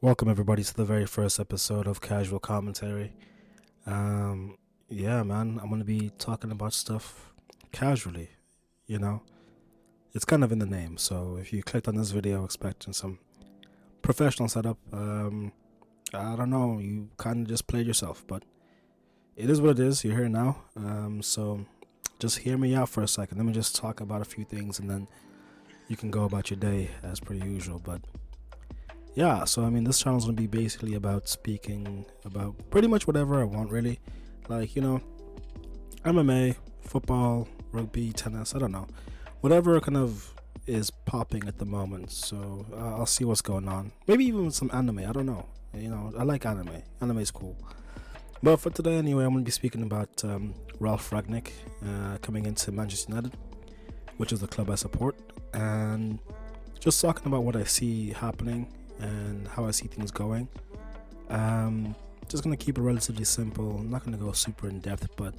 Welcome everybody to the very first episode of Casual Commentary. Yeah, man, I'm gonna be talking about stuff casually. You know, it's kind of in the name. So if you clicked on this video expecting some professional setup, I don't know, you kind of just played yourself. But it is what it is. You're here now. So just hear me out for a second. Let me just talk about a few things, and then you can go about your day as per usual. But yeah, so I mean, this channel is going to be basically about speaking about pretty much whatever I want, really. Like, MMA, football, rugby, tennis, I don't know. Whatever kind of is popping at the moment. So I'll see what's going on. Maybe even some anime, I don't know. I like anime. Anime is cool. But for today, anyway, I'm going to be speaking about Ralf Rangnick coming into Manchester United, which is the club I support, and just talking about what I see happening and how I see things going. Just gonna keep it relatively simple. I'm not gonna go super in depth, but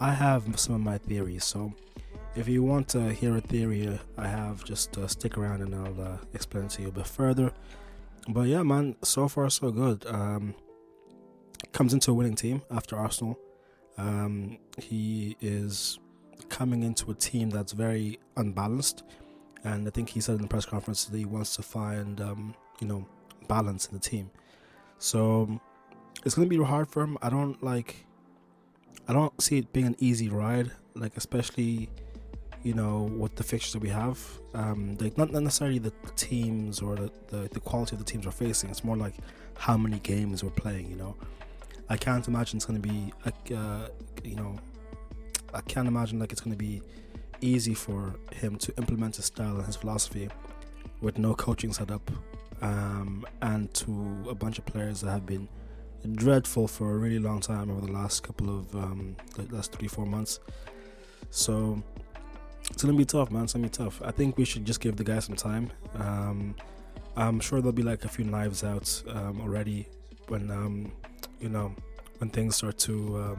I have some of my theories. So if you want to hear a theory I have, just stick around and I'll explain it to you a bit further. But yeah, man, so far so good. Comes into a winning team after Arsenal. He is coming into a team that's very unbalanced, and I think he said in the press conference that he wants to find balance in the team. So it's gonna be hard for him. I don't see it being an easy ride, like especially with the fixtures that we have. Like not necessarily the teams or the quality of the teams we're facing. It's more like how many games we're playing. I can't imagine it's gonna be I can't imagine like it's gonna be easy for him to implement his style and his philosophy with no coaching setup, and to a bunch of players that have been dreadful for a really long time over the last couple of last 3-4 months. So it's gonna be tough, man. It's gonna be tough. I think we should just give the guy some time. I'm sure there'll be like a few knives out already when when things start to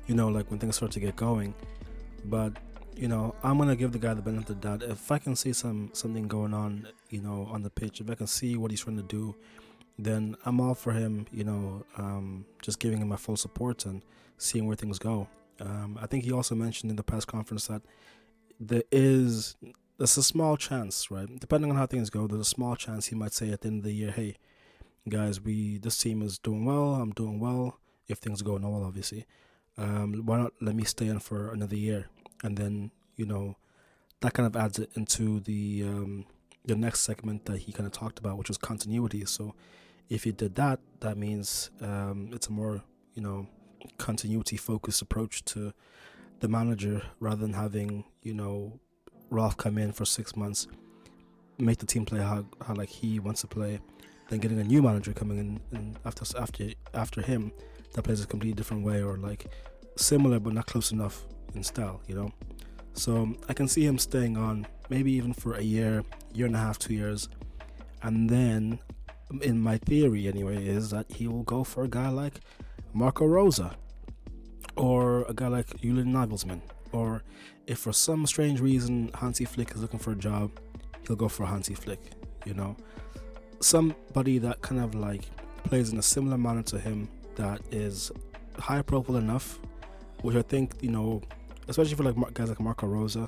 when things start to get going. But I'm gonna give the guy the benefit of the doubt. If I can see something going on, on the pitch, if I can see what he's trying to do, then I'm all for him. Just giving him my full support and seeing where things go. I think he also mentioned in the press conference that there's a small chance, right? Depending on how things go, there's a small chance he might say at the end of the year, "Hey, guys, this team is doing well. I'm doing well. If things go well, obviously, why not let me stay in for another year?" And then that kind of adds it into the next segment that he kind of talked about, which was continuity. So if he did that, that means it's a more continuity focused approach to the manager, rather than having Ralph come in for 6 months, make the team play how like he wants to play, then getting a new manager coming in and after him that plays a completely different way, or like similar but not close enough in style. So I can see him staying on, maybe even for a year and a half, 2 years, and then in my theory anyway is that he will go for a guy like Marco Rosa or a guy like Julian Nagelsmann, or if for some strange reason Hansi Flick is looking for a job, he'll go for Hansi Flick. Somebody that kind of like plays in a similar manner to him, that is high profile enough, which I think especially for like guys like Marco Rosa,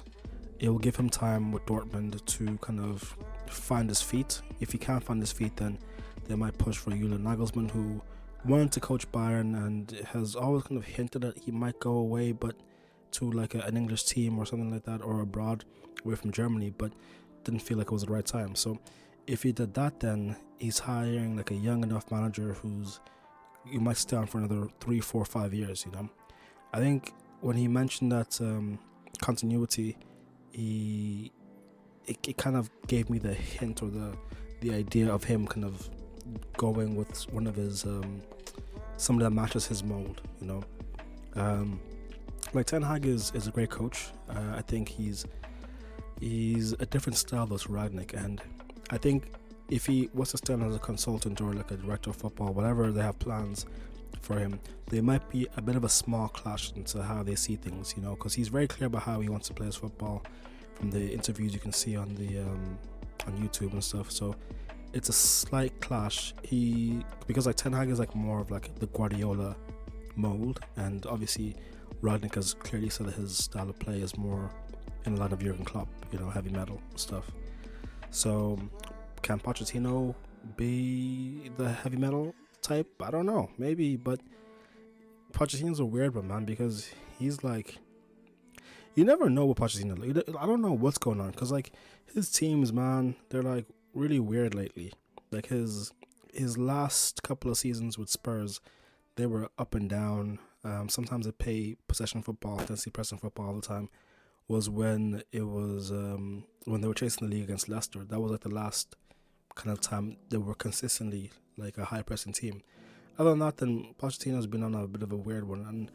it will give him time with Dortmund to kind of find his feet. If he can't find his feet, then they might push for Julian Nagelsmann, who wanted to coach Bayern and has always kind of hinted that he might go away, but to like an English team or something like that, or abroad away from Germany, but didn't feel like it was the right time. So if he did that, then he's hiring like a young enough manager you might stay on for another 3, 4, 5 years. I think when he mentioned that continuity, it kind of gave me the hint or the idea of him kind of going with one of his somebody that matches his mold. Like Ten Hag is a great coach. I think he's a different style than Ragnick, and I think if he was to stand as a consultant or like a director of football, whatever they have plans for him, there might be a bit of a small clash into how they see things, because he's very clear about how he wants to play his football from the interviews you can see on the on YouTube and stuff. So it's a slight clash. Because like Ten Hag is like more of like the Guardiola mold, and obviously Rangnick has clearly said that his style of play is more in a lot of Jurgen Klopp, heavy metal stuff. So can Pochettino be the heavy metal type? I don't know, maybe, but Pochettino's a weird one, man, because he's like, you never know what Pochettino. I don't know what's going on, because like his teams, man, they're like really weird lately. Like his last couple of seasons with Spurs, they were up and down. Sometimes they play possession football, intensity pressing football all the time. Was when it was when they were chasing the league against Leicester. That was like the last kind of time they were consistently like a high pressing team. Other than that, then Pochettino's been on a bit of a weird one, and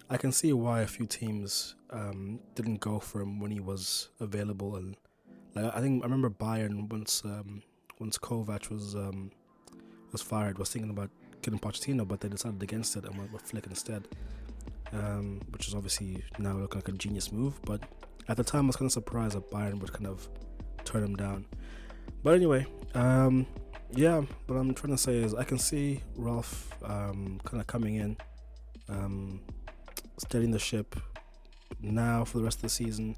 I can see why a few teams didn't go for him when he was available. And like I remember Bayern once Kovac was fired, was thinking about getting Pochettino, but they decided against it and went with Flick instead, which is obviously now looking like a genius move. But at the time, I was kind of surprised that Bayern would kind of turn him down. But anyway, yeah, what I'm trying to say is I can see Ralf kind of coming in, steadying the ship now for the rest of the season.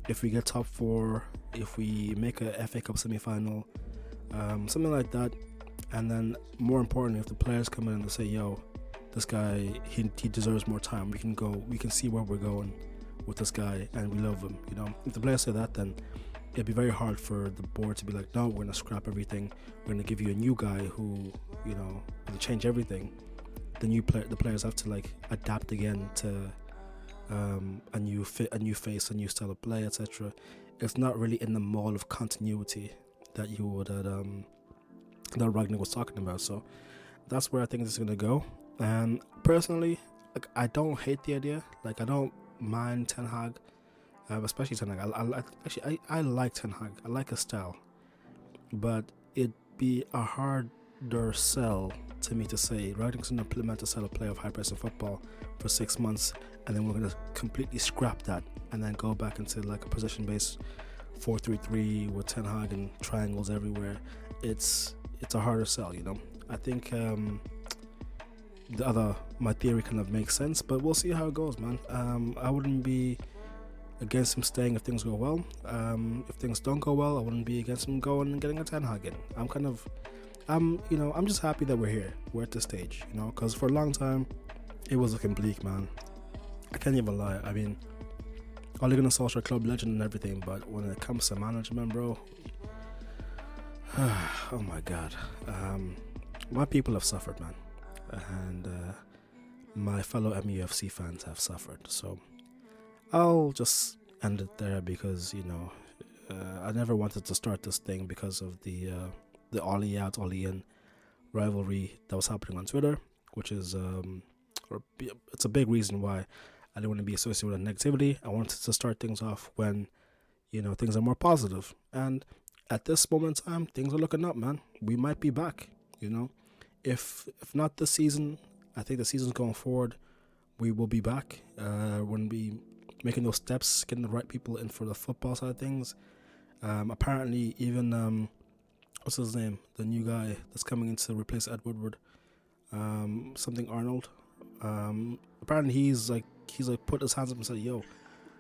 If we get top 4, if we make a FA Cup semi-final, something like that, and then more importantly, if the players come in and they say, yo, this guy, he deserves more time, we can see where we're going with this guy and we love him, if the players say that, then it'd be very hard for the board to be like, no, we're going to scrap everything, we're going to give you a new guy who, will change everything. The players have to like adapt again to a new face, a new style of play, etc. It's not really in the mold of continuity that you would that Ragnar was talking about. So that's where I think this is gonna go. And personally, like, I don't hate the idea. Like, I don't mind Ten Hag, especially Ten Hag. I like Ten Hag. I like his style, but it'd be a harder sell to me to say Ragnick's gonna implement a style of play of high pressing football for 6 months, and then we're gonna completely scrap that and then go back into like a possession based 4-3-3 with Ten Hag and triangles everywhere. It's a harder sell, I think my theory kind of makes sense, but we'll see how it goes, man. I wouldn't be against him staying if things go well. If things don't go well, I wouldn't be against him going and getting a Ten Hag in. I'm just happy that we're here. We're at this stage, because for a long time it was looking bleak, man. I can't even lie. I mean, Ole Gunnar Solskjaer, club legend and everything, but when it comes to management, bro, oh my god, my people have suffered, man, and my fellow MUFC fans have suffered. So I'll just end it there because I never wanted to start this thing because of the Ollie out, Ollie in rivalry that was happening on Twitter, which is it's a big reason why I didn't want to be associated with negativity. I wanted to start things off when things are more positive, and at this moment in time, things are looking up, man. We might be back, if not this season, I think the season's going forward, we will be back. We're going to be making those steps, getting the right people in for the football side of things. Apparently, even what's his name? The new guy that's coming in to replace Ed Woodward, something Arnold. Apparently he's like put his hands up and said, "Yo,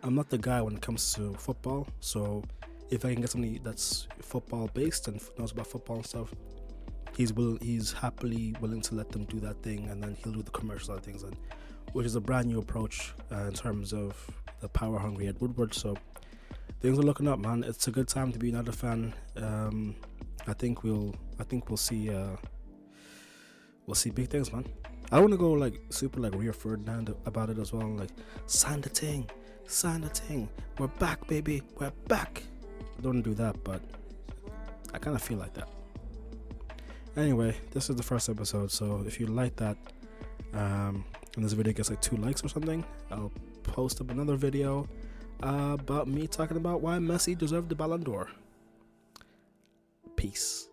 I'm not the guy when it comes to football. So if I can get somebody that's football based and knows about football and stuff, he's happily willing to let them do that thing, and then he'll do the commercial side of things, and which is a brand new approach in terms of the power hungry Ed Woodward. So things are looking up, man. It's a good time to be another fan. I think we'll see big things, man. I want to go like super like Rio Ferdinand about it as well. Like, sign the thing. We're back, baby. We're back. I don't want to do that, but I kind of feel like that. Anyway, this is the first episode, so if you like that, and this video gets like 2 likes or something, I'll post up another video about me talking about why Messi deserved the Ballon d'Or. Peace.